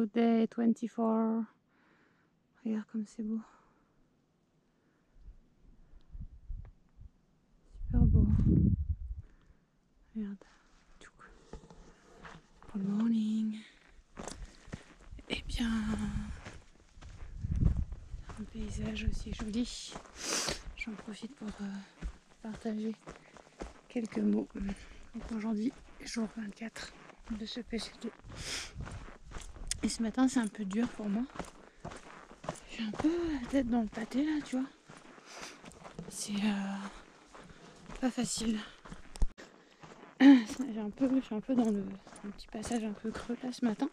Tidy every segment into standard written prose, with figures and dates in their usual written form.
you, day 24. Regarde comme c'est beau. Super beau. Regarde. Good morning. Eh bien, un paysage aussi joli. J'en profite pour partager quelques mots. Donc aujourd'hui, jour 24 de ce PCD. Et ce matin, c'est un peu dur pour moi. J'ai un peu la tête dans le pâté là, tu vois. C'est pas facile. Je suis un peu dans un petit passage un peu creux là ce matin.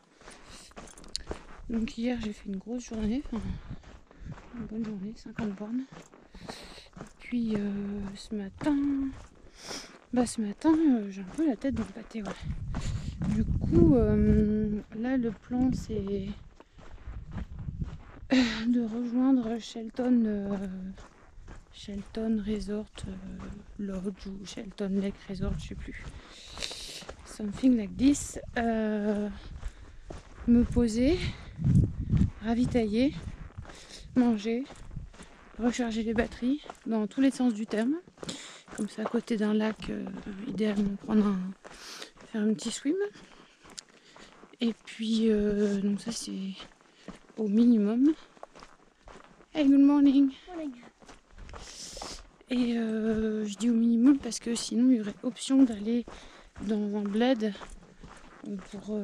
Donc hier, j'ai fait une grosse journée, une bonne journée, 50 bornes. Et puis ce matin, j'ai un peu la tête dans le pâté, ouais. Du coup, là le plan c'est de rejoindre Shelton Resort Lodge ou Shelton Lake Resort, je sais plus. Something like this. Me poser, ravitailler, manger, recharger les batteries dans tous les sens du terme. Comme ça à côté d'un lac, idéalement faire un petit swim. Et puis donc ça c'est au minimum. Hey, good morning. Morning. Et je dis au minimum parce que sinon il y aurait option d'aller dans un bled pour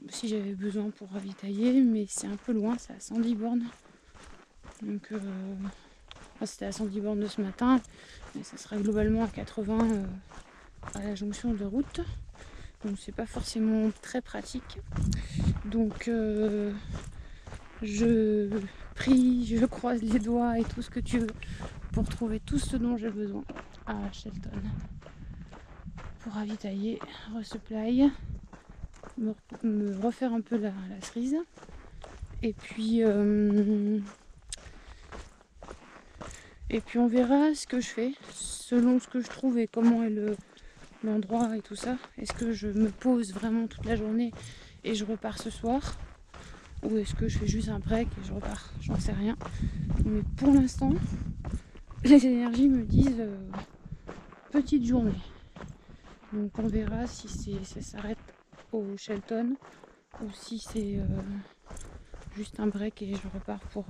si j'avais besoin pour ravitailler, mais c'est un peu loin, c'est à 110 bornes. Donc c'était à 110 bornes de ce matin, mais ça sera globalement à 80 à la jonction de route. Donc c'est pas forcément très pratique. Donc je prie, je croise les doigts et tout ce que tu veux pour trouver tout ce dont j'ai besoin à Shelton. Pour ravitailler, resupply, me refaire un peu la cerise. Et puis on verra ce que je fais selon ce que je trouve et comment est l'endroit et tout ça. Est-ce que je me pose vraiment toute la journée et je repars ce soir, ou est-ce que je fais juste un break et je repars? J'en sais rien. Mais pour l'instant, les énergies me disent petite journée. Donc on verra si ça s'arrête au Shelton ou si c'est juste un break et je repars pour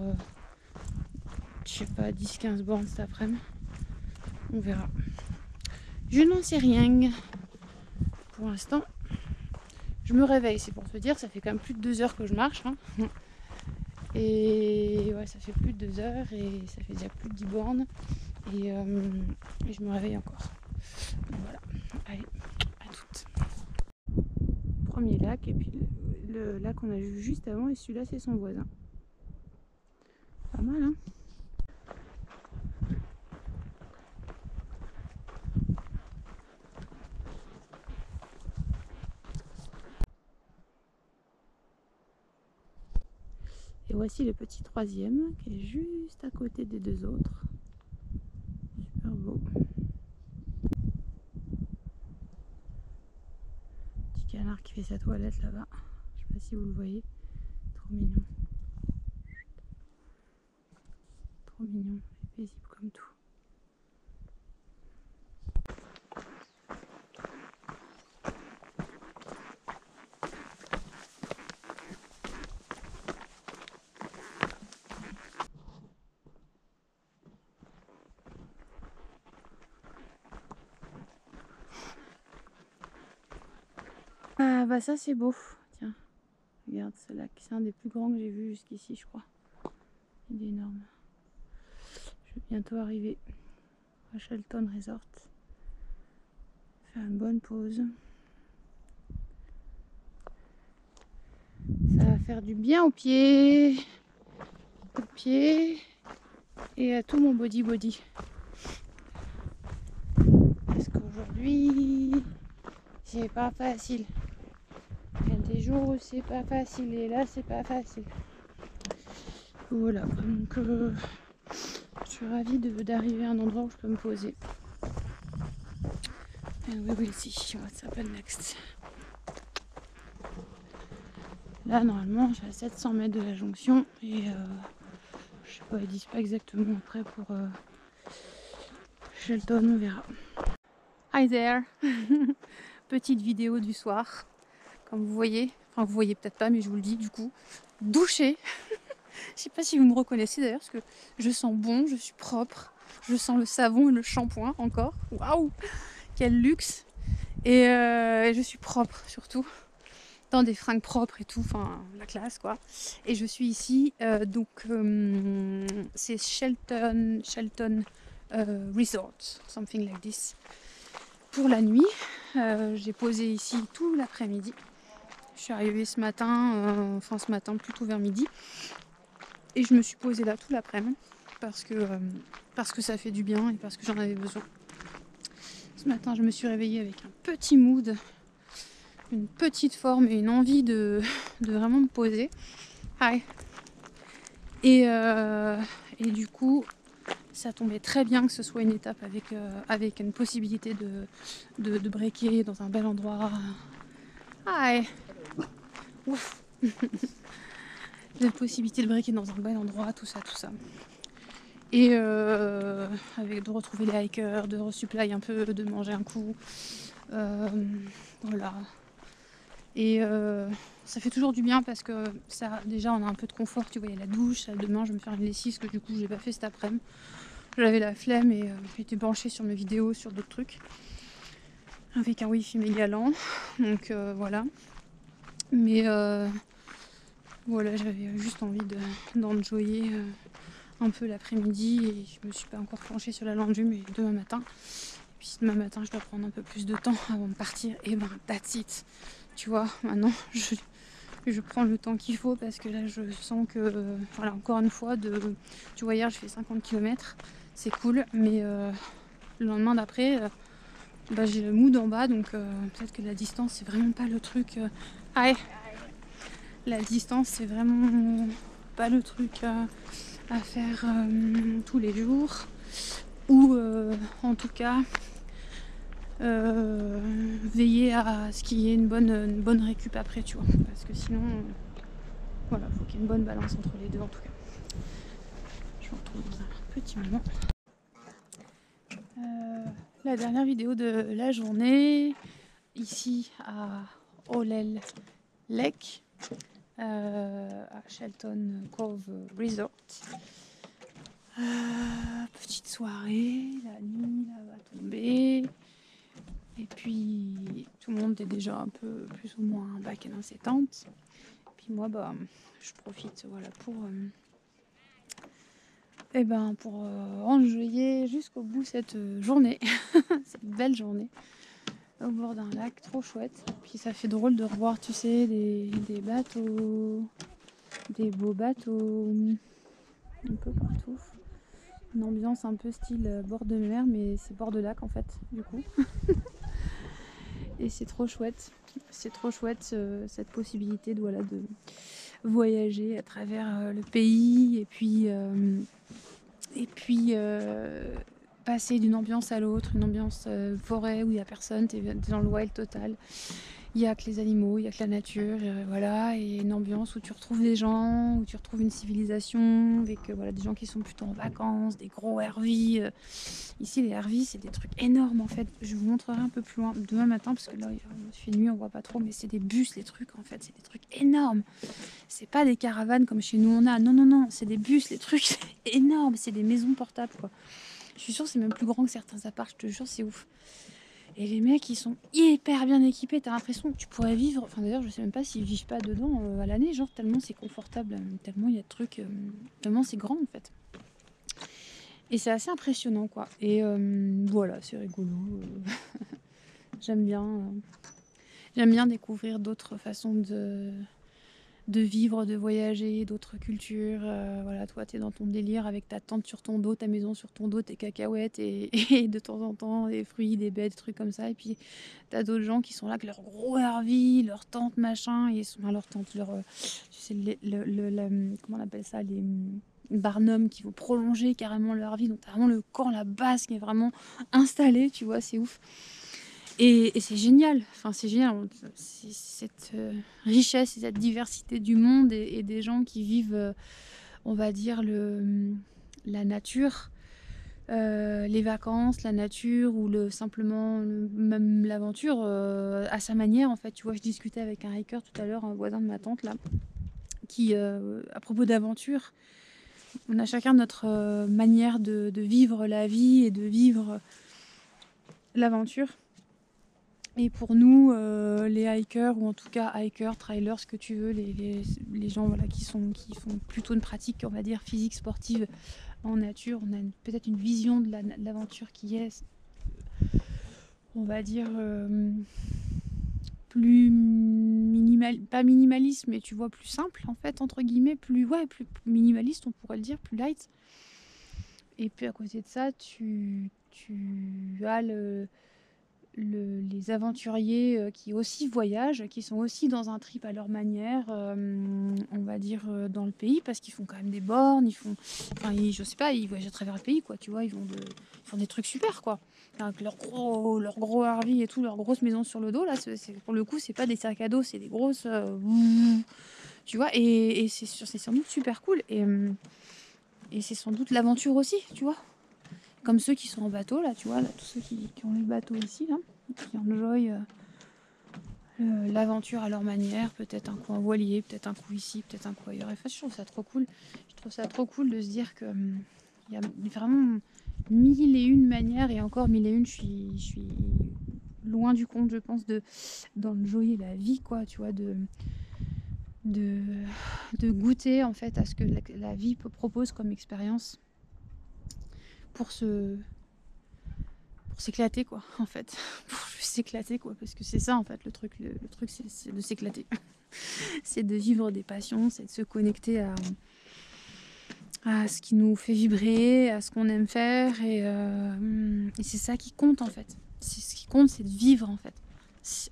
je sais pas, 10-15 bornes cet après-midi. On verra. Je n'en sais rien. Pour l'instant, je me réveille, c'est pour te dire, ça fait quand même plus de 2 heures que je marche. Hein. Et ouais, ça fait plus de 2 heures et ça fait déjà plus de 10 bornes. Et je me réveille encore. Donc voilà. Allez, à toutes. Premier lac, et puis le lac qu'on a vu juste avant, et celui-là c'est son voisin. Pas mal, hein? Et voici le petit troisième qui est juste à côté des deux autres. Super beau. Petit canard qui fait sa toilette là-bas. Je sais pas si vous le voyez. Trop mignon. Trop mignon et paisible comme tout. Ah bah ça c'est beau. Tiens, regarde ce lac. C'est un des plus grands que j'ai vu jusqu'ici, je crois. Il est énorme. Je vais bientôt arriver à Shelton Resort. Faire une bonne pause. Ça va faire du bien aux pieds et à tout mon body. Parce qu'aujourd'hui, c'est pas facile. Il y a des jours où c'est pas facile et là c'est pas facile. Voilà, donc je suis ravie d'arriver à un endroit où je peux me poser. And we will see what's happened next. Là, normalement, je suis à 700 mètres de la jonction et je sais pas, ils disent pas exactement après pour Shelton, on verra. Hi there. Petite vidéo du soir, comme vous voyez. Enfin, vous voyez peut-être pas, mais je vous le dis du coup. Douché. Je sais pas si vous me reconnaissez d'ailleurs, parce que je sens bon, je suis propre. Je sens le savon et le shampoing encore. Waouh, quel luxe. Et je suis propre surtout. Dans des fringues propres et tout, enfin la classe quoi. Et je suis ici, c'est Shelton Resort, something like this. Pour la nuit, j'ai posé ici tout l'après-midi. Je suis arrivée ce matin, ce matin plutôt vers midi. Et je me suis posée là tout l'après-midi parce que ça fait du bien et parce que j'en avais besoin. Ce matin, je me suis réveillée avec un petit mood, une petite forme et une envie de vraiment me poser. Hi. Et du coup, ça tombait très bien que ce soit une étape avec une possibilité de breaker dans un bel endroit. Hi. Ouf. La possibilité de breaker dans un bel endroit, tout ça. Et avec de retrouver les hikers, de resupply un peu, de manger un coup. Voilà. Et ça fait toujours du bien parce que ça, déjà on a un peu de confort, tu vois, il y a la douche, salle de bain, je vais me faire une lessive, que du coup j'ai pas fait cet après-midi. J'avais la flemme et j'étais branchée sur mes vidéos, sur d'autres trucs. Avec un wifi méga lent. Donc voilà. Mais voilà, j'avais juste envie d'enjoyer un peu l'après-midi et je me suis pas encore penchée sur la landry, mais demain matin. Et puis demain matin je dois prendre un peu plus de temps avant de partir. Et ben that's it. Tu vois, maintenant je prends le temps qu'il faut parce que là je sens que, voilà, encore une fois, tu vois, hier je fais 50 km, c'est cool, mais le lendemain d'après, j'ai le mood en bas, donc peut-être que la distance c'est vraiment pas le truc. La distance c'est vraiment pas le truc à faire tous les jours, ou en tout cas veiller à ce qu'il y ait une bonne récup après, tu vois, parce que sinon voilà, faut qu'il y ait une bonne balance entre les deux en tout cas. Je me retrouve dans un petit moment. La dernière vidéo de la journée, ici à Olel Lake, à Shelton Cove Resort. Petite soirée, la nuit là va tomber. Et puis tout le monde est déjà un peu plus ou moins back dans ses tentes. Puis moi je profite, voilà, pour enjoyer jusqu'au bout cette journée, cette belle journée au bord d'un lac, trop chouette. Puis ça fait drôle de revoir, tu sais, des bateaux, des beaux bateaux, un peu partout. Une ambiance un peu style bord de mer, mais c'est bord de lac en fait, du coup. Et c'est trop chouette. C'est trop chouette cette possibilité de voyager à travers le pays et puis passer d'une ambiance à l'autre, une ambiance forêt où il n'y a personne, t'es dans le wild total. Il n'y a que les animaux, il n'y a que la nature, voilà, et une ambiance où tu retrouves des gens, où tu retrouves une civilisation, avec voilà, des gens qui sont plutôt en vacances, des gros RV. Ici, les RV, c'est des trucs énormes en fait. Je vous montrerai un peu plus loin demain matin, parce que là, il fait nuit, on voit pas trop, mais c'est des bus, les trucs en fait, c'est des trucs énormes. C'est pas des caravanes comme chez nous on a, non, c'est des bus, les trucs, c'est énorme, c'est des maisons portables quoi. Je suis sûre que c'est même plus grand que certains apparts, je te jure, c'est ouf. Et les mecs, ils sont hyper bien équipés. T'as l'impression que tu pourrais vivre. Enfin, d'ailleurs, je sais même pas s'ils vivent pas dedans à l'année, genre tellement c'est confortable, tellement il y a de trucs, tellement c'est grand en fait. Et c'est assez impressionnant, quoi. Et voilà, c'est rigolo. J'aime bien découvrir d'autres façons de vivre, de voyager, d'autres cultures. Voilà, toi, t'es dans ton délire avec ta tente sur ton dos, ta maison sur ton dos, tes cacahuètes et de temps en temps des fruits, des baies, des trucs comme ça. Et puis t'as d'autres gens qui sont là avec leur gros RV, leur tente machin, et ils sont leur tente, tu sais, comment on appelle ça, les barnums qui vont prolonger carrément leur vie. Donc t'as vraiment le camp, la base qui est vraiment installée, tu vois, c'est ouf. Et c'est génial, enfin c'est génial, c'est cette richesse et cette diversité du monde et des gens qui vivent, on va dire, la nature, les vacances, la nature ou simplement même l'aventure à sa manière en fait. Tu vois, je discutais avec un hiker tout à l'heure, un voisin de ma tante là, qui, à propos d'aventure, on a chacun notre manière de vivre la vie et de vivre l'aventure. Et pour nous, les hikers, ou en tout cas hikers, trailers, ce que tu veux, les gens voilà, qui font plutôt une pratique, on va dire, physique, sportive en nature, on a peut-être une vision de l'aventure qui est, on va dire, plus pas minimaliste, mais tu vois, plus simple, en fait, entre guillemets, plus minimaliste, on pourrait le dire, plus light. Et puis à côté de ça, tu as les aventuriers qui aussi voyagent, qui sont aussi dans un trip à leur manière, on va dire dans le pays, parce qu'ils font quand même des bornes, je sais pas, ils voyagent à travers le pays, quoi, tu vois, ils font des trucs super, quoi. Avec leur gros RV et tout, leurs grosses maisons sur le dos, là, pour le coup, c'est pas des sacs à dos, c'est des grosses, tu vois, et c'est sans doute super cool, et c'est sans doute l'aventure aussi, tu vois. Comme ceux qui sont en bateau, là, tu vois, là, tous ceux qui ont le bateau ici, là, qui enjoyent l'aventure à leur manière, peut-être un coup en voilier, peut-être un coup ici, peut-être un coup ailleurs. Et enfin, je trouve ça trop cool. Je trouve ça trop cool de se dire que il y a vraiment mille et une manières, et encore mille et une, je suis loin du compte, je pense, d'enjoyer la vie, quoi, tu vois, de, de goûter, en fait, à ce que la vie propose comme expérience pour s'éclater, quoi, en fait. Pour s'éclater, quoi, parce que c'est ça, en fait, le truc. Le truc, c'est de s'éclater. C'est de vivre des passions, c'est de se connecter à ce qui nous fait vibrer, à ce qu'on aime faire, et c'est ça qui compte, en fait. Ce qui compte, c'est de vivre, en fait.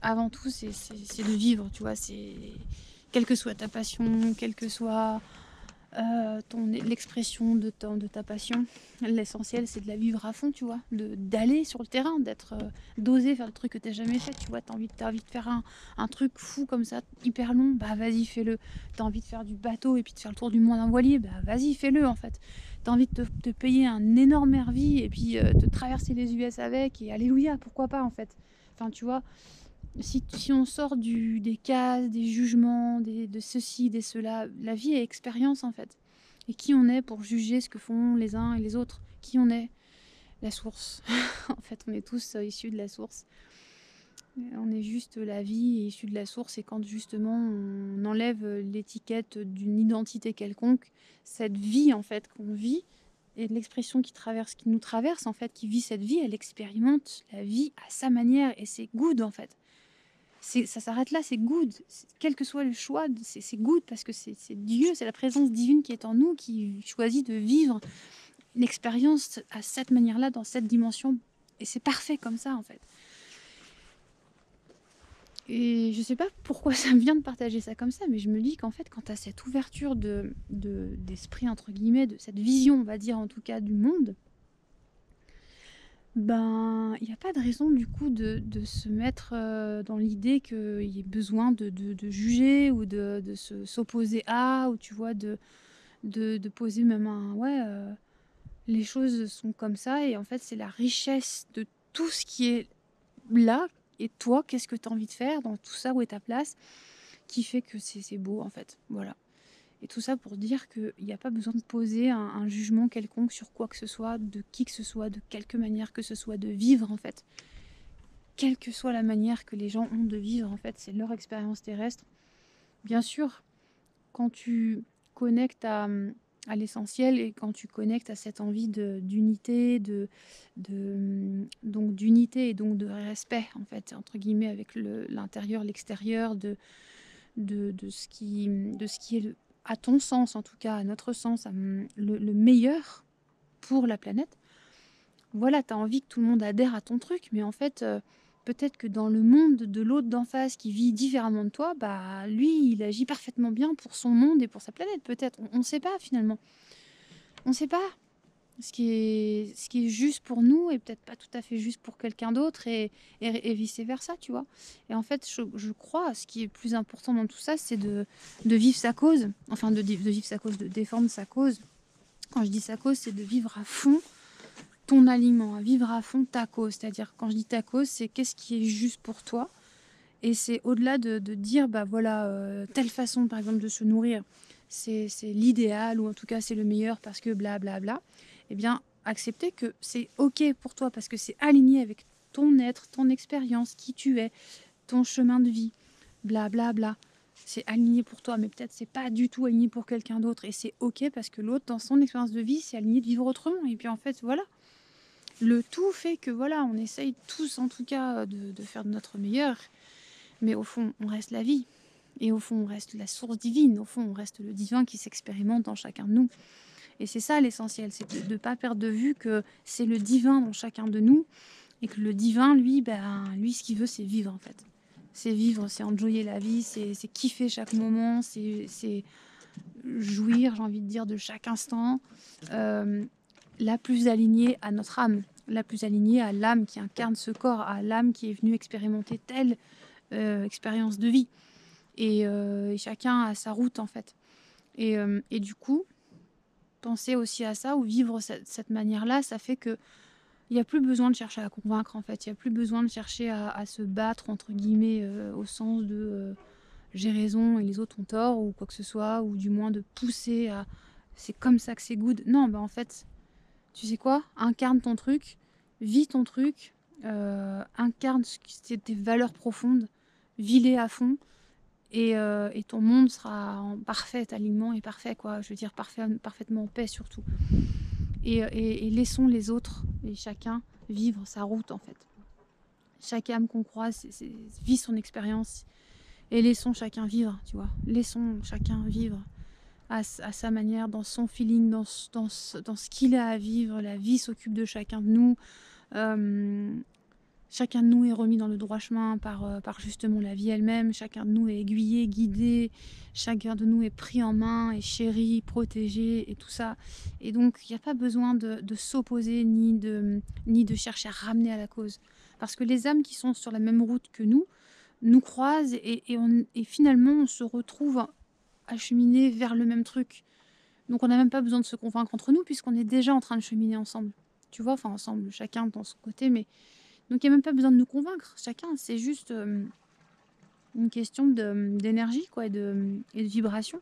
Avant tout, c'est de vivre, tu vois, quelle que soit ta passion, quelle que soit l'expression de ta passion, l'essentiel c'est de la vivre à fond, tu vois, d'aller sur le terrain, d'oser faire le truc que t'as jamais fait, tu vois. T'as envie de faire un truc fou comme ça, hyper long, bah vas-y, fais-le. T'as envie de faire du bateau et puis de faire le tour du monde en voilier, bah vas-y, fais-le, en fait. T'as envie de te payer un énorme RV et puis de traverser les US avec, et alléluia, pourquoi pas, en fait. Enfin, tu vois, si on sort des cases, des jugements, de ceci, des cela, la vie est expérience, en fait. Et qui on est pour juger ce que font les uns et les autres? Qui on est? La source. En fait, on est tous issus de la source. On est juste la vie est issue de la source, et quand justement on enlève l'étiquette d'une identité quelconque, cette vie, en fait, qu'on vit, et de l'expression qui nous traverse, en fait, qui vit cette vie, elle expérimente la vie à sa manière, et c'est good, en fait. Ça s'arrête là, c'est good. Quel que soit le choix, c'est good, parce que c'est Dieu, c'est la présence divine qui est en nous, qui choisit de vivre l'expérience à cette manière-là, dans cette dimension. Et c'est parfait comme ça, en fait. Et je sais pas pourquoi ça me vient de partager ça comme ça, mais je me dis qu'en fait, quand tu as cette ouverture d'esprit, entre guillemets, de cette vision, on va dire, en tout cas, du monde, ben, il n'y a pas de raison du coup de se mettre dans l'idée qu'il y ait besoin de juger ou de s'opposer à, ou tu vois, de poser même les choses sont comme ça, et en fait c'est la richesse de tout ce qui est là, et toi, qu'est-ce que tu as envie de faire dans tout ça, où est ta place, qui fait que c'est beau, en fait, voilà. Et tout ça pour dire qu'il n'y a pas besoin de poser un jugement quelconque sur quoi que ce soit, de qui que ce soit, de quelque manière que ce soit, de vivre, en fait. Quelle que soit la manière que les gens ont de vivre, en fait, c'est leur expérience terrestre. Bien sûr, quand tu connectes à l'essentiel, et quand tu connectes à cette envie d'unité, donc d'unité et donc de respect, en fait, entre guillemets, avec l'intérieur, l'extérieur, de ce qui est, à ton sens, en tout cas, à notre sens, le meilleur pour la planète. Voilà, tu as envie que tout le monde adhère à ton truc, mais en fait, peut-être que dans le monde de l'autre d'en face, qui vit différemment de toi, bah lui, il agit parfaitement bien pour son monde et pour sa planète, peut-être. On ne sait pas, finalement. On ne sait pas. ce qui est juste pour nous est peut-être pas tout à fait juste pour quelqu'un d'autre et vice versa, tu vois. Et en fait, je crois, ce qui est plus important dans tout ça, c'est de vivre sa cause, enfin de vivre sa cause, de défendre sa cause. Quand je dis sa cause, c'est de vivre à fond ton alignement, à vivre à fond ta cause. C'est-à-dire, quand je dis ta cause, c'est qu'est-ce qui est juste pour toi. Et c'est au-delà de dire, bah voilà, telle façon, par exemple, de se nourrir, c'est l'idéal, ou en tout cas, c'est le meilleur parce que blablabla. Bla, bla. Eh bien, accepter que c'est OK pour toi parce que c'est aligné avec ton être, ton expérience, qui tu es, ton chemin de vie, blablabla. Bla, bla. C'est aligné pour toi, mais peut-être c'est pas du tout aligné pour quelqu'un d'autre. Et c'est OK parce que l'autre, dans son expérience de vie, c'est aligné de vivre autrement. Et puis en fait, voilà. Le tout fait que voilà, on essaye tous en tout cas de faire de notre meilleur. Mais au fond, on reste la vie. Et au fond, on reste la source divine. Au fond, on reste le divin qui s'expérimente dans chacun de nous. Et c'est ça l'essentiel, c'est de ne pas perdre de vue que c'est le divin dans chacun de nous. Et que le divin, lui, lui, ce qu'il veut, c'est vivre en fait. C'est vivre, c'est enjoyer la vie, c'est kiffer chaque moment, c'est jouir, j'ai envie de dire, de chaque instant. La plus alignée à notre âme, la plus alignée à l'âme qui incarne ce corps, à l'âme qui est venue expérimenter telle expérience de vie. Et chacun a sa route en fait. Et du coup, penser aussi à ça ou vivre cette manière-là, ça fait que il n'y a plus besoin de chercher à convaincre en fait. Il n'y a plus besoin de chercher à se battre entre guillemets au sens de j'ai raison et les autres ont tort ou quoi que ce soit, ou du moins de pousser à c'est comme ça que c'est good. Non, bah en fait, tu sais quoi? Incarne ton truc, vis ton truc, incarne tes valeurs profondes, vis-les à fond. Et ton monde sera en parfait alignement et parfait, quoi. Je veux dire, parfaitement en paix, surtout. Et laissons les autres et chacun vivre sa route, en fait. Chaque âme qu'on croise vit son expérience. Et laissons chacun vivre, tu vois. Laissons chacun vivre à sa manière, dans son feeling, dans ce qu'il a à vivre. La vie s'occupe de chacun de nous. Chacun de nous est remis dans le droit chemin par justement la vie elle-même. Chacun de nous est aiguillé, guidé. Chacun de nous est pris en main, est chéri, protégé et tout ça. Et donc, il n'y a pas besoin de s'opposer ni de chercher à ramener à la cause. Parce que les âmes qui sont sur la même route que nous croisent et finalement, on se retrouve à cheminer vers le même truc. Donc, on n'a même pas besoin de se convaincre entre nous puisqu'on est déjà en train de cheminer ensemble. Tu vois, enfin ensemble, chacun dans son côté, mais donc il n'y a même pas besoin de nous convaincre, chacun. C'est juste une question d'énergie quoi, et de vibration.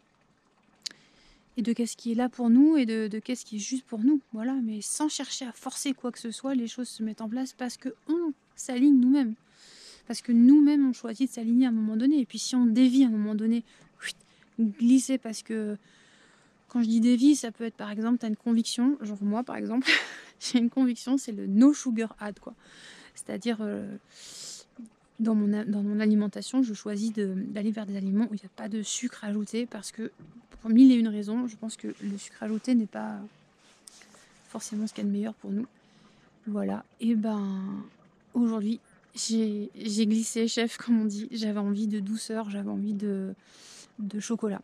Et de qu'est-ce qui est là pour nous et de qu'est-ce qui est juste pour nous. Voilà, mais sans chercher à forcer quoi que ce soit, les choses se mettent en place parce qu'on s'aligne nous-mêmes. Parce que nous-mêmes, on choisit de s'aligner à un moment donné. Et puis si on dévie à un moment donné, glisser parce que... Quand je dis dévie, ça peut être par exemple, tu as une conviction, genre moi par exemple, j'ai une conviction, c'est le no sugar add quoi. C'est-à-dire, dans mon alimentation, je choisis d'aller vers des aliments où il n'y a pas de sucre ajouté parce que, pour mille et une raisons, je pense que le sucre ajouté n'est pas forcément ce qu'il y a de meilleur pour nous. Voilà. Et ben, aujourd'hui, j'ai glissé, chef, comme on dit. J'avais envie de douceur, j'avais envie de chocolat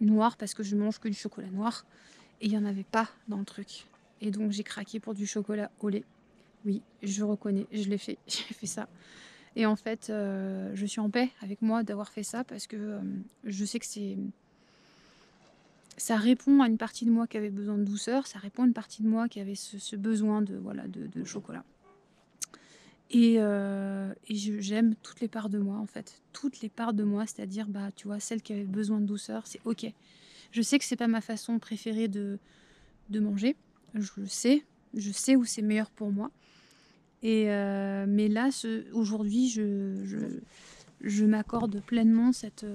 noir parce que je mange que du chocolat noir. Et il n'y en avait pas dans le truc. Et donc, j'ai craqué pour du chocolat au lait. Oui, je reconnais, je l'ai fait, j'ai fait ça. Et en fait, je suis en paix avec moi d'avoir fait ça parce que je sais que ça répond à une partie de moi qui avait besoin de douceur, ça répond à une partie de moi qui avait ce besoin de chocolat. Et j'aime toutes les parts de moi, en fait. Toutes les parts de moi, c'est-à-dire, bah, tu vois, celle qui avait besoin de douceur, c'est OK. Je sais que c'est pas ma façon préférée de manger. Je sais où c'est meilleur pour moi. Mais là, aujourd'hui, je m'accorde pleinement cette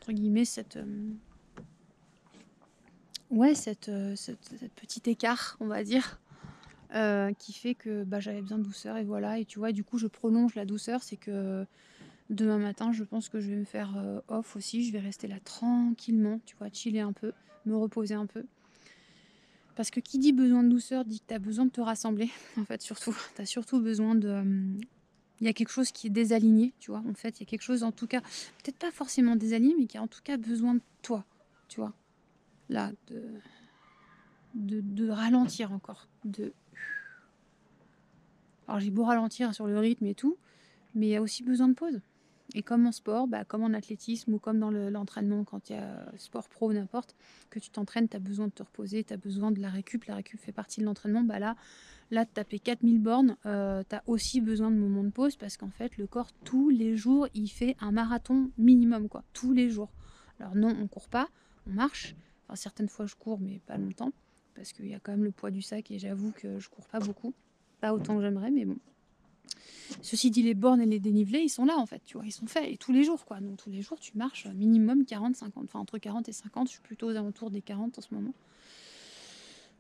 entre guillemets, cette petit écart, on va dire, qui fait que bah, j'avais besoin de douceur et voilà. Et tu vois, du coup, je prolonge la douceur. C'est que demain matin, je pense que je vais me faire off aussi. Je vais rester là tranquillement, tu vois, chiller un peu, me reposer un peu. Parce que qui dit besoin de douceur dit que tu as besoin de te rassembler, en fait, surtout. Tu as surtout besoin de... Il y a quelque chose qui est désaligné, tu vois. En fait, il y a quelque chose, en tout cas, peut-être pas forcément désaligné, mais qui a en tout cas besoin de toi, tu vois. Là, de ralentir encore. Alors j'ai beau ralentir sur le rythme et tout, mais il y a aussi besoin de pause. Et comme en sport, comme en athlétisme ou comme dans l'entraînement, quand il y a sport pro ou n'importe, que tu t'entraînes, tu as besoin de te reposer, tu as besoin de la récup. La récup fait partie de l'entraînement. Là, de taper 4000 bornes, tu as aussi besoin de moments de pause parce qu'en fait, le corps, tous les jours, il fait un marathon minimum, quoi. Tous les jours. Alors non, on court pas, on marche. Enfin, certaines fois, je cours, mais pas longtemps parce qu'il y a quand même le poids du sac et j'avoue que je cours pas beaucoup. Pas autant que j'aimerais, mais bon. Ceci dit, les bornes et les dénivelés, ils sont là en fait, tu vois, ils sont faits et tous les jours quoi. Donc tous les jours, tu marches minimum 40-50, enfin entre 40 et 50, je suis plutôt aux alentours des 40 en ce moment,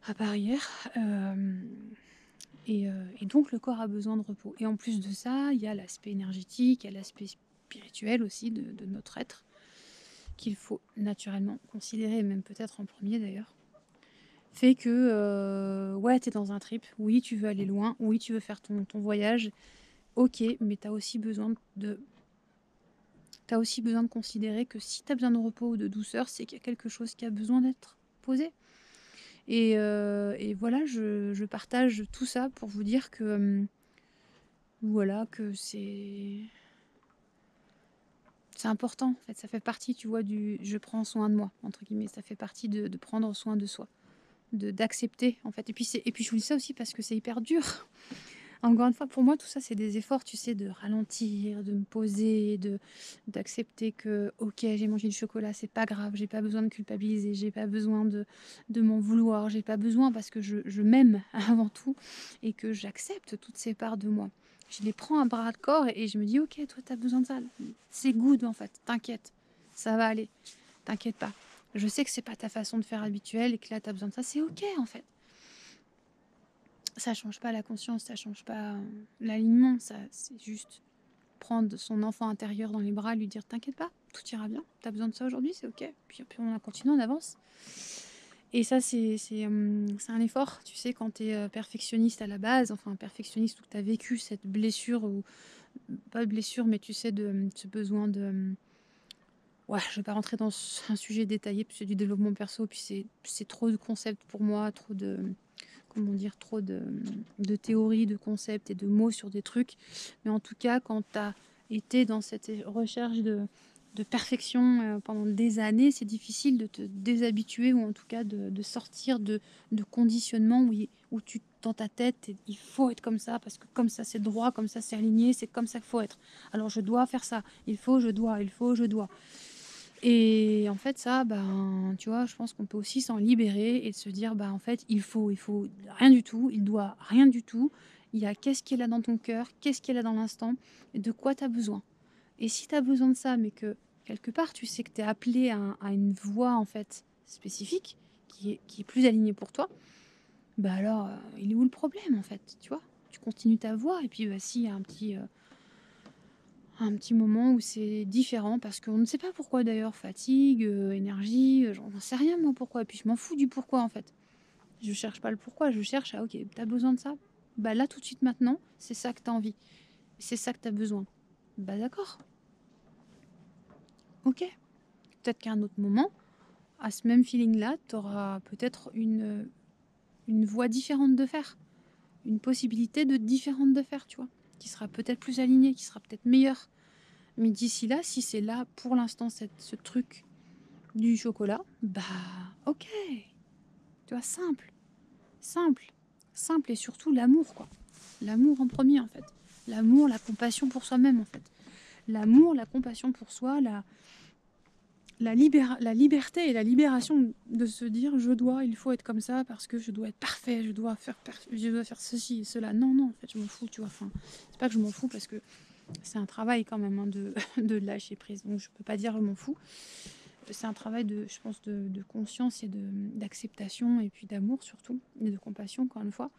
à part hier. Et donc le corps a besoin de repos. Et en plus de ça, il y a l'aspect énergétique, il y a l'aspect spirituel aussi de notre être, qu'il faut naturellement considérer, même peut-être en premier d'ailleurs. Fait que, ouais, t'es dans un trip, oui, tu veux aller loin, oui, tu veux faire ton voyage, ok, mais t'as aussi besoin de considérer que si tu as besoin de repos ou de douceur, c'est qu'il y a quelque chose qui a besoin d'être posé. Et voilà, je partage tout ça pour vous dire que voilà, que c'est important. En fait, ça fait partie, tu vois, du je prends soin de moi, entre guillemets. Ça fait partie de prendre soin de soi, d'accepter, en fait. Et puis je vous dis ça aussi parce que c'est hyper dur. Encore une fois, pour moi, tout ça, c'est des efforts, tu sais, de ralentir, de me poser, d'accepter que, ok, j'ai mangé du chocolat, c'est pas grave, j'ai pas besoin de culpabiliser, j'ai pas besoin de m'en vouloir, j'ai pas besoin parce que je m'aime avant tout et que j'accepte toutes ces parts de moi. Je les prends à bras de corps et je me dis, ok, toi, t'as besoin de ça. C'est good, en fait, t'inquiète, ça va aller, t'inquiète pas. Je sais que c'est pas ta façon de faire habituelle et que là, t'as besoin de ça, c'est ok, en fait. Ça change pas la conscience, ça change pas l'alignement, ça c'est juste prendre son enfant intérieur dans les bras, lui dire t'inquiète pas, tout ira bien, t'as besoin de ça aujourd'hui, c'est ok. Puis on continue, on avance. Et ça c'est un effort, tu sais, quand t'es perfectionniste à la base, enfin perfectionniste ou que t'as vécu cette blessure, ou pas de blessure, mais tu sais, de ce besoin de... Ouais, je vais pas rentrer dans un sujet détaillé, puis c'est du développement perso, puis c'est trop de concepts pour moi, trop de... Comment dire, trop de théories, de concepts et de mots sur des trucs. Mais en tout cas, quand tu as été dans cette recherche de perfection pendant des années, c'est difficile de te déshabituer ou en tout cas de sortir de conditionnement où tu, dans ta tête, il faut être comme ça parce que comme ça c'est droit, comme ça c'est aligné, c'est comme ça qu'il faut être. Alors je dois faire ça, il faut, je dois, il faut, je dois. Et en fait, ça, tu vois, je pense qu'on peut aussi s'en libérer et de se dire, en fait, il faut rien du tout, il doit rien du tout. Il y a qu'est-ce qui est là dans ton cœur, qu'est-ce qui est là dans l'instant, et de quoi tu as besoin. Et si tu as besoin de ça, mais que quelque part, tu sais que tu es appelé à une voie, en fait, spécifique, qui est plus alignée pour toi, alors, il est où le problème, en fait, tu vois? Tu continues ta voie, et puis, s'il y a un petit moment où c'est différent parce qu'on ne sait pas pourquoi d'ailleurs, fatigue, énergie, j'en sais rien moi pourquoi. Et puis je m'en fous du pourquoi en fait. Je cherche pas le pourquoi, je cherche à ok, t'as besoin de ça. Là tout de suite maintenant, c'est ça que t'as envie. C'est ça que t'as besoin. D'accord, ok. Peut-être qu'à un autre moment, à ce même feeling-là, t'auras peut-être une voie différente de faire. Une possibilité différente de faire, tu vois. Qui sera peut-être plus alignée, qui sera peut-être meilleure. Mais d'ici là, si c'est là pour l'instant ce truc du chocolat, ok. Tu vois, simple, simple, simple et surtout l'amour, quoi. L'amour en premier, en fait. L'amour, la compassion pour soi-même, en fait. L'amour, la compassion pour soi, la liberté et la libération de se dire il faut être comme ça parce que je dois être parfait, je dois faire ceci et cela. Non, non, en fait, je m'en fous, tu vois. Enfin, c'est pas que je m'en fous parce que c'est un travail quand même de lâcher prise. Donc je peux pas dire je m'en fous. C'est un travail je pense, de conscience et d'acceptation et puis d'amour surtout, et de compassion encore une fois,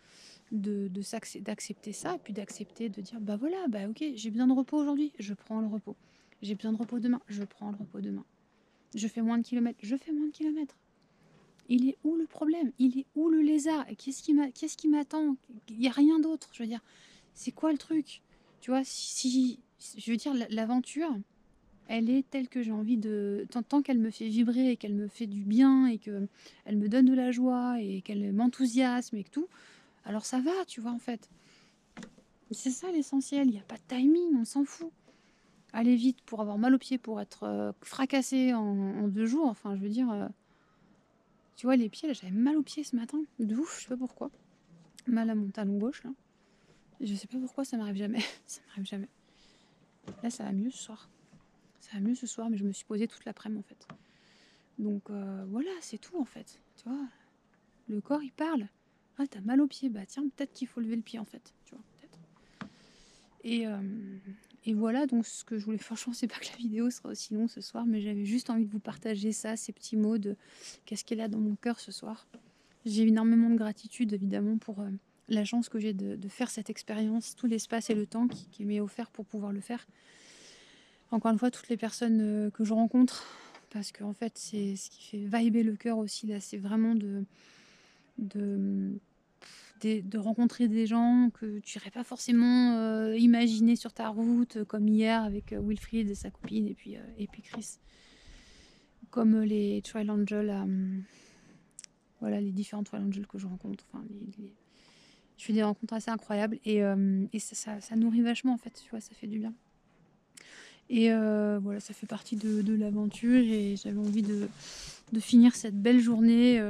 d'accepter ça et puis d'accepter de dire voilà, ok, j'ai besoin de repos aujourd'hui, je prends le repos. J'ai besoin de repos demain, je prends le repos demain. Je fais moins de kilomètres, je fais moins de kilomètres. Il est où le problème? Il est où le lézard? Qu'est-ce qui m'attend? Il n'y a rien d'autre, je veux dire. C'est quoi le truc? Tu vois, si je veux dire, l'aventure, elle est telle que j'ai envie de... Tant qu'elle me fait vibrer et qu'elle me fait du bien et qu'elle me donne de la joie et qu'elle m'enthousiasme et que tout, alors ça va, tu vois, en fait. C'est ça l'essentiel, il n'y a pas de timing, on s'en fout. Aller vite pour avoir mal aux pieds, pour être fracassé en 2 jours, enfin, je veux dire... tu vois, les pieds, là, j'avais mal aux pieds ce matin, de ouf, je sais pas pourquoi. Mal à mon talon gauche, là. Je sais pas pourquoi ça m'arrive jamais. Ça m'arrive jamais. Là, ça va mieux ce soir. Ça va mieux ce soir, mais je me suis posée toute l'après-midi en fait. Donc voilà, c'est tout en fait. Tu vois, le corps il parle. Ah, t'as mal au pied, bah tiens, peut-être qu'il faut lever le pied en fait. Tu vois, peut-être. Et voilà, donc ce que je voulais, franchement, c'est pas que la vidéo sera aussi longue ce soir, mais j'avais juste envie de vous partager ça, ces petits mots de qu'est-ce qu'il y a dans mon cœur ce soir. J'ai énormément de gratitude évidemment pour la chance que j'ai de faire cette expérience, tout l'espace et le temps qui m'est offert pour pouvoir le faire. Encore une fois, toutes les personnes que je rencontre, parce qu'en fait, c'est ce qui fait vibrer le cœur aussi, là, c'est vraiment de, de rencontrer des gens que tu n'irais pas forcément imaginer sur ta route, comme hier avec Wilfried et sa copine, et puis Chris. Comme les Trial Angels, voilà, les différents Trial Angels que je rencontre. Enfin, je fais des rencontres assez incroyables et ça nourrit vachement, en fait, tu vois, ça fait du bien. Et voilà, ça fait partie de l'aventure et j'avais envie de finir cette belle journée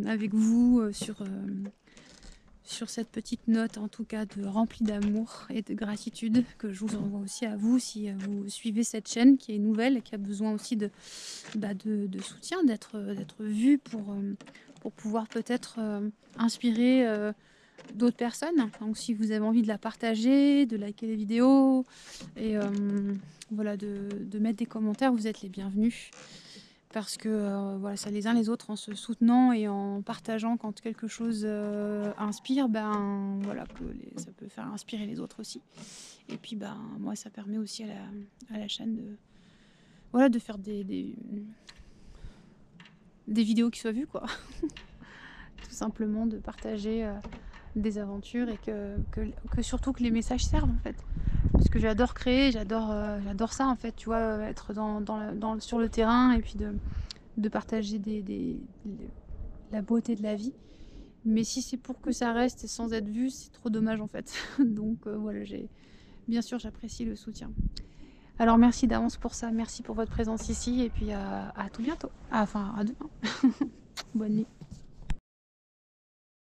avec vous sur cette petite note, en tout cas, remplie d'amour et de gratitude que je vous envoie aussi à vous si vous suivez cette chaîne qui est nouvelle et qui a besoin aussi de soutien, d'être vue pour pouvoir peut-être inspirer d'autres personnes. Donc si vous avez envie de la partager, de liker les vidéos et voilà, de mettre des commentaires, vous êtes les bienvenus. Parce que voilà, ça les uns les autres, en se soutenant et en partageant quand quelque chose inspire, ben voilà, ça peut faire inspirer les autres aussi. Et puis ben moi, ça permet aussi à la chaîne voilà, de faire des vidéos qui soient vues, quoi. Tout simplement de partager des aventures et que surtout que les messages servent en fait. Parce que j'adore créer, j'adore ça en fait, tu vois, être sur le terrain et puis de partager la beauté de la vie. Mais si c'est pour que ça reste sans être vu, c'est trop dommage en fait. Donc voilà, bien sûr, j'apprécie le soutien. Alors merci d'avance pour ça, merci pour votre présence ici et puis à tout bientôt. Enfin, à demain. Bonne nuit.